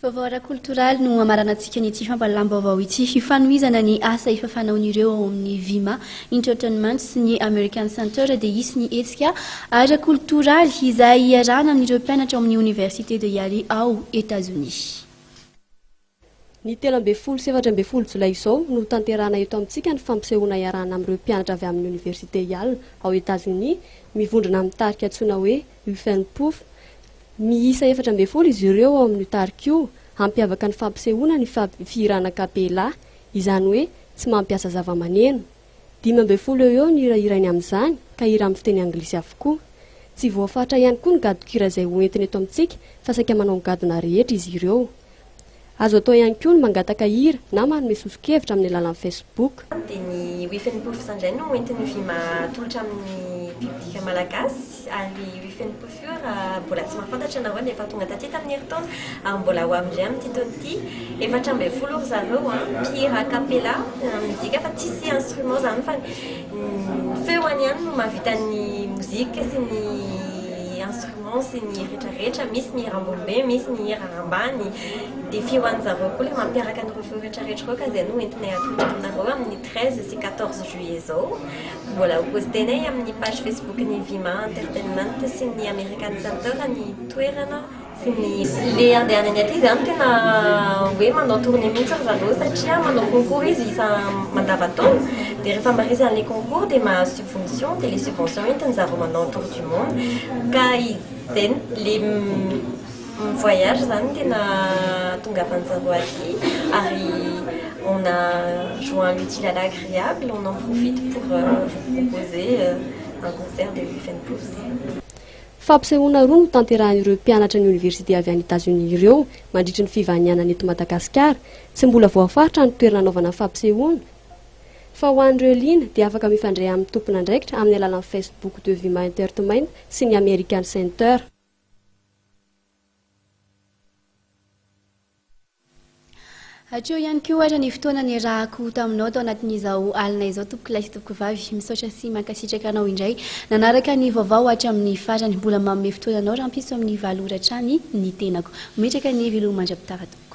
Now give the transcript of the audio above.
Vaovao ara-koltoraly no amaranantsika ny ity fampalalam-baovao ity fifanohizana ny asa efa fanaon'ireo ao amin'ny VIMA Entertainment sy ny American Center dia isy ny hetsika ara-koltoraly izay iarahana amin'ireo mpianatra ao amin'ny Université de Yale ao États-Unis. Ny 13-17 Jolay izao no tanterahana eto amintsika ny fampisehoana iarahana amin'ireo mpianatra avy amin'ny Université Yale ao États-Unis mivondrona amin'ny tarika antsoina hoe UFENPOF. Miisa 14 izy ireo ao amin'ny tarika io, hampiavaka ny fampisehoana ny fihirana kapela, izany hoe tsy mampiasa zava-maneno. 15 eo ny hira-hirainy amin'izany, ka hira amin'ny fiteny anglisy avokoa. Tsy voafatra ihany koa ny gadon-kira izay hoentiny eto amintsika, fa saika manao ny gadona rehetra izy ireo. Azo atao ihany koa ny mangataka hira na manome sosokevitra amin'ny alalan'ny Facebook. Dia ny UFENPOF izany no hoentin'ny VIMA tolotra amin'ny biblika malagasy ary UFENPOF io raha mbola tsy mahafantatra nareo nefa tonga taty tamin'ny herintaona ary mbola ho amin'izay amin'ity taona ity 14 zareo mpihira kapela midika fa tsisy instrument zany fa feony ihany no mahavita ny mozika sy ny instrument sy ny rehetrarehetra, misy ny hira ambony, misy ny hira ambany dia fioan'zareo koa ilay mampiaraka an'ireo feo rehetrarehetra koa ka izay no entina atolotra aminareo amin'ny 13 sy 14 juillet izao. Mbola hopostenay amin'ny page Facebook ny VIMA Entertainment sy ny American Center ny toerana sy ny le andehanany aty izany tena hoe manao tournée mihitsy ry zareo satria manao concours izy isa mandavataona dia rehefa marizy an'ilay concours dia mahazo subvention dia les subventions entiny zareo manao tour du monde ka izay le voyage zany tena tonga afan'zareo aty ary on a joint l'utile à l'agréable, on en profite pour vous proposer un concert de UFENPOF. Fampisehoana roa no tanterahan'ireo mpianatra ny Université avy any États-Unis ireo mandritra ny fivaniana eto Madagasikara. Tsy mbola voafaritra ny toerana anaovana fampisehoana. Fa ho an'ireo liana dia afaka mifandray amin'ny tompona andraikitra amin'ny alalan'ny Facebook de VIMA Entertainment sy ny American Center. Hatreo ihany koa ohatra ny fotoana ny rahako taminao tao anatin'izao alina izao tompoko lahy sy tompoko vavy misaotra sy mankasitraka anao indray nanaraka ny vaovao hatramin'ny farany mbola manome fotoananao raha hampiso amin'ny valoratra ny tenako metraka ny veloha mandrapitava tompoko.